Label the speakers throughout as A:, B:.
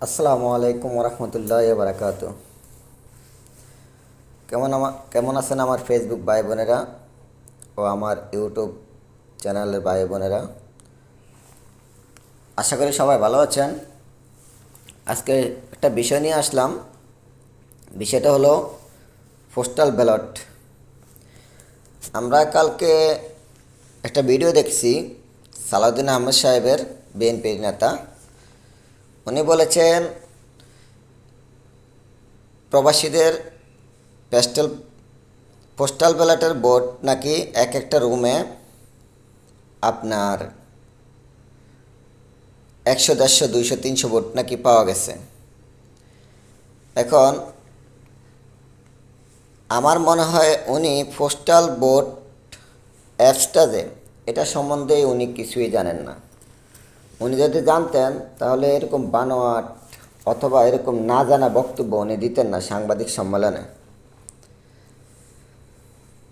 A: আসসালামু আলাইকুম ওরহমতুল্লাহ বারাকাতু। কেমন আছেন আমার ফেসবুক ভাই বোনেরা ও আমার ইউটিউব চ্যানেলের ভাই বোনেরা? আশা করি সবাই ভালো আছেন। আজকে একটা বিষয় নিয়ে আসলাম। বিষয়টা হলো পোস্টাল ব্যালট। আমরা কালকে একটা ভিডিও দেখছি সালাউদ্দিন আহমেদ সাহেবের, বিএনপির নেতা। উনি বলেছেন প্রবাসীদের পোস্টাল পোস্টাল ব্যালটের ভোট নাকি এক একটা রুমে আপনার 100, 150, 200, 300 ভোট নাকি পাওয়া গেছে। এখন আমার মনে হয় উনি পোস্টাল ভোট অ্যাপসটা যে এটা সম্বন্ধে উনি কিছুই জানেন না। উনি যদি জানতেন তাহলে এরকম বানোয়াট অথবা এরকম না জানা বক্তব্য উনি দিতেন না সাংবাদিক সম্মেলনে।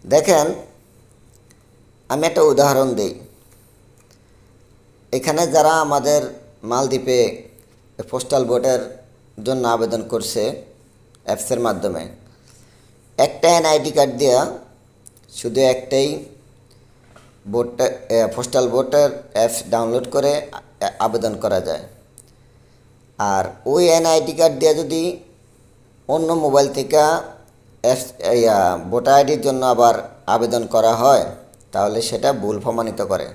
A: দেখেন, আমি একটা উদাহরণ দিই। এখানে যারা আমাদের মালদ্বীপে পোস্টাল ভোটের জন্য আবেদন করছে অ্যাপসের মাধ্যমে, একটা এনআইডি কার্ড দেওয়া শুধু একটাই ভোটটা পোস্টাল ভোটার অ্যাপস ডাউনলোড করে আবেদন করা যায়। আর ওই এনআইডি কার্ড দিয়ে যদি অন্য মোবাইল থেকে অ্যাপস ভোটার আইডির জন্য আবার আবেদন করা হয় তাহলে সেটা ভুল প্রমাণিত করে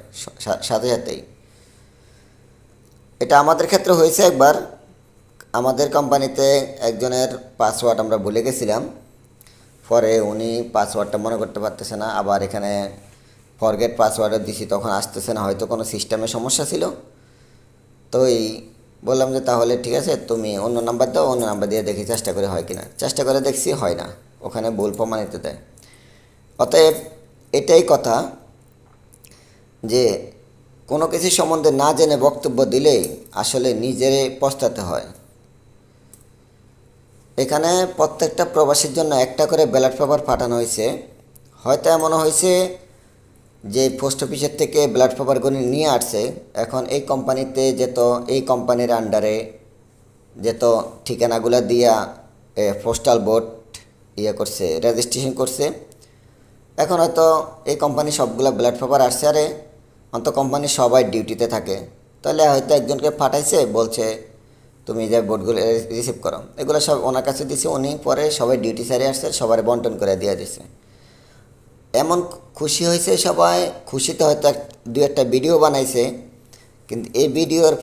A: সাথে সাথেই। এটা আমাদের ক্ষেত্রে হয়েছে একবার। আমাদের কোম্পানিতে একজনের পাসওয়ার্ড আমরা ভুলে গেছিলাম, পরে উনি পাসওয়ার্ডটা মনে করতে পারতেছে না, আবার এখানে ফরগেট পাসওয়ার্ডও দিছি, তখন আসতেছে না, হয়তো কোনো সিস্টেমে সমস্যা ছিল। তো বললাম যে তাহলে ঠিক আছে, তুমি অন্য নাম্বার দাও, অন্য নাম্বার দিয়ে দেখি চেষ্টা করে হয় কিনা। চেষ্টা করে দেখছি হয় না, ওখানে ভুল প্রমাণিত দেয়। অতএব এটাই কথা যে কোনো কিছু সম্বন্ধে না জেনে বক্তব্য দিলেই আসলে নিজেরই পস্তাতে হয়। এখানে প্রত্যেকটা প্রবাসীর জন্য একটা করে ব্যালট পেপার পাঠানো হয়েছে। হয়তো এমনও হয়েছে যে পোস্ট অফিসের থেকে ব্যালট পেপারগুলি নিয়ে আসছে, এখন এই কোম্পানিতে যেত, এই কোম্পানির আন্ডারে যেত ঠিকানাগুলো দিয়া পোস্টাল ভোট করছে, রেজিস্ট্রেশন করছে। এখন হয়তো এই কোম্পানি সবগুলো ব্যালট পেপার আসছে, আরে অন্ত কোম্পানি সবাই ডিউটিতে থাকে, তাহলে হয়তো একজনকে পাঠাইছে, বলছে তুমি যে ভোটগুলো রিসিভ করো, এগুলো সব ওনার কাছে দিছে। উনি পরে সবাই ডিউটি সারি আসছে, সবার বন্টন করে দিয়ে দিছে। এমন খুশি হয়েছে সবাই, খুশিতে হয়তো দু একটা ভিডিও বানাইছে, কিন্তু এই ভিডিওর